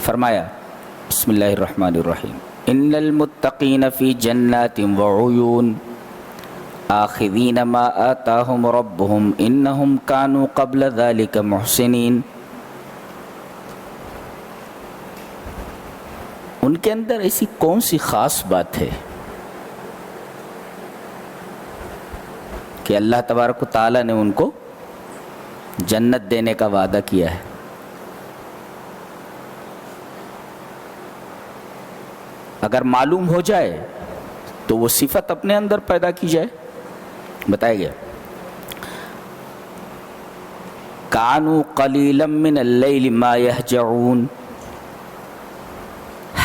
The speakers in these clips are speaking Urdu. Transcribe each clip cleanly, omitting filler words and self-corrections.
فرمایا بسم اللہ الرحمن الرحیم ان المتقین فی جنات وعیون آخذین ما آتاہم ربہم انہم کانوا قبل ذلک محسنین. ان کے اندر ایسی کون سی خاص بات ہے کہ اللہ تبارک و تعالیٰ نے ان کو جنت دینے کا وعدہ کیا ہے؟ اگر معلوم ہو جائے تو وہ صفت اپنے اندر پیدا کی جائے. بتایا گیا کانوا قلیلا من اللیل ما یہجعون.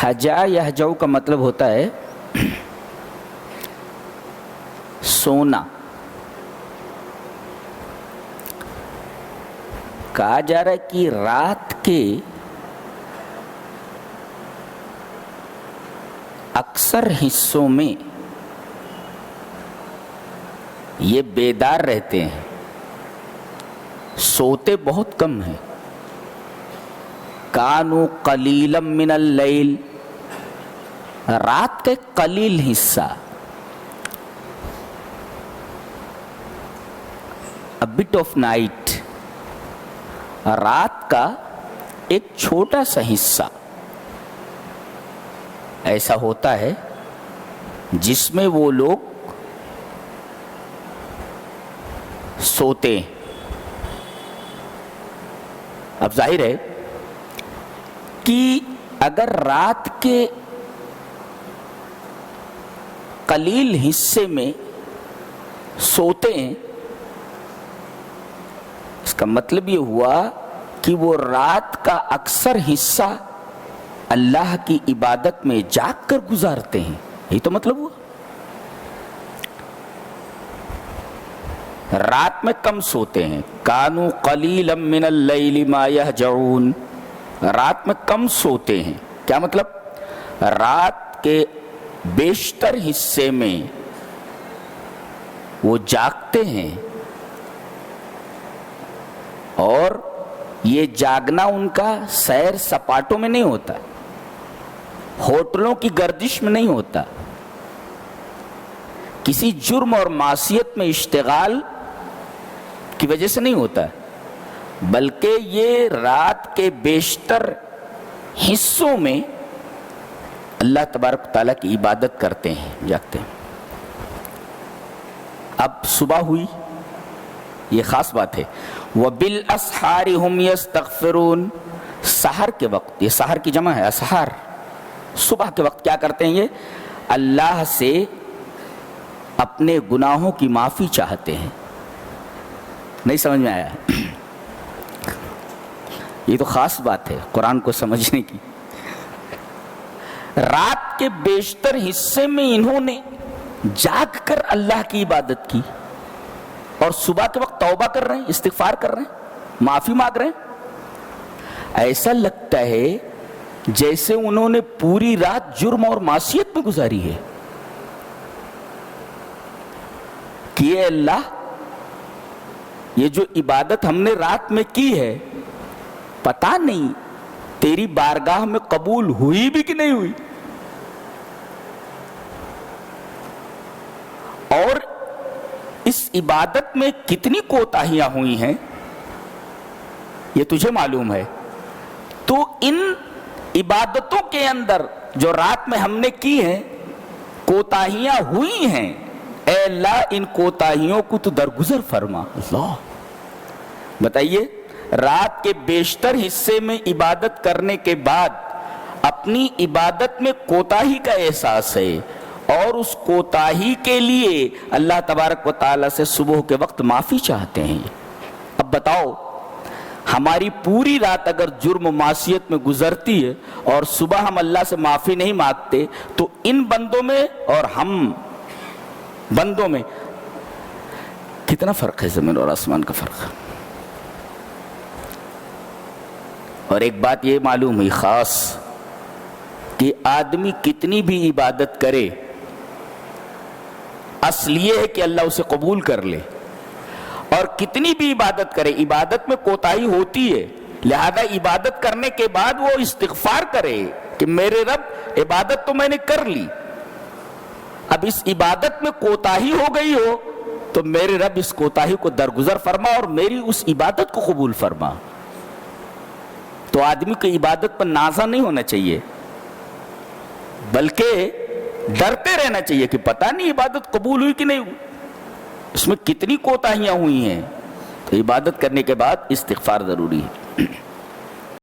ہجع یہجع کا مطلب ہوتا ہے سونا. کہا جا رہا ہے کہ رات کے اکثر حصوں میں یہ بیدار رہتے ہیں، سوتے بہت کم ہیں. کانوا قلیلا من اللیل، رات کا ایک قلیل حصہ، a bit of night، رات کا ایک چھوٹا سا حصہ ایسا ہوتا ہے جس میں وہ لوگ سوتے ہیں. اب ظاہر ہے کہ اگر رات کے قلیل حصے میں سوتے ہیں، اس کا مطلب یہ ہوا کہ وہ رات کا اکثر حصہ اللہ کی عبادت میں جاگ کر گزارتے ہیں. یہی تو مطلب ہوا. رات میں کم سوتے ہیں. کانوا قلیلا من اللیل ما یہجعون، رات میں کم سوتے ہیں. کیا مطلب؟ رات کے بیشتر حصے میں وہ جاگتے ہیں، اور یہ جاگنا ان کا سیر سپاٹوں میں نہیں ہوتا، ہوٹلوں کی گردش میں نہیں ہوتا، کسی جرم اور معصیت میں اشتغال کی وجہ سے نہیں ہوتا، بلکہ یہ رات کے بیشتر حصوں میں اللہ تبارک تعالیٰ کی عبادت کرتے ہیں، جاگتے ہیں. اب صبح ہوئی، یہ خاص بات ہے. وَبِالْأَسْحَارِ هُمْ يَسْتَغْفِرُونَ، سحر کے وقت، یہ سحر کی جمع ہے اسحار، صبح کے وقت کیا کرتے ہیں؟ یہ اللہ سے اپنے گناہوں کی معافی چاہتے ہیں. نہیں سمجھ میں آیا؟ یہ تو خاص بات ہے قرآن کو سمجھنے کی. رات کے بیشتر حصے میں انہوں نے جاگ کر اللہ کی عبادت کی، اور صبح کے وقت توبہ کر رہے ہیں، استغفار کر رہے ہیں، معافی مانگ رہے ہیں. ایسا لگتا ہے جیسے انہوں نے پوری رات جرم اور معصیت میں گزاری ہے کہ اے اللہ، یہ جو عبادت ہم نے رات میں کی ہے پتہ نہیں تیری بارگاہ میں قبول ہوئی بھی کہ نہیں ہوئی، اور اس عبادت میں کتنی کوتاہیاں ہوئی ہیں یہ تجھے معلوم ہے. تو ان عبادتوں کے اندر جو رات میں ہم نے کی ہیں کوتاہیاں ہوئی ہیں، اے اللہ ان کوتاہیوں کو تو درگزر فرما. اللہ بتائیے، رات کے بیشتر حصے میں عبادت کرنے کے بعد اپنی عبادت میں کوتاہی کا احساس ہے، اور اس کوتاہی کے لیے اللہ تبارک و تعالیٰ سے صبح کے وقت معافی چاہتے ہیں. اب بتاؤ، ہماری پوری رات اگر جرم و معصیت میں گزرتی ہے اور صبح ہم اللہ سے معافی نہیں مانگتے، تو ان بندوں میں اور ہم بندوں میں کتنا فرق ہے؟ زمین اور آسمان کا فرق. اور ایک بات یہ معلوم ہوئی خاص کہ آدمی کتنی بھی عبادت کرے، اصل یہ ہے کہ اللہ اسے قبول کر لے. اور کتنی بھی عبادت کرے، عبادت میں کوتاہی ہوتی ہے، لہذا عبادت کرنے کے بعد وہ استغفار کرے کہ میرے رب عبادت تو میں نے کر لی، اب اس عبادت میں کوتاہی ہو گئی ہو تو میرے رب اس کوتاہی کو درگزر فرما اور میری اس عبادت کو قبول فرما۔ تو آدمی کی عبادت پر نازا نہیں ہونا چاہیے، بلکہ ڈرتے رہنا چاہیے کہ پتہ نہیں عبادت قبول ہوئی کہ نہیں ہوئی، اس میں کتنی کوتاہیاں ہوئی ہیں۔ تو عبادت کرنے کے بعد استغفار ضروری ہے۔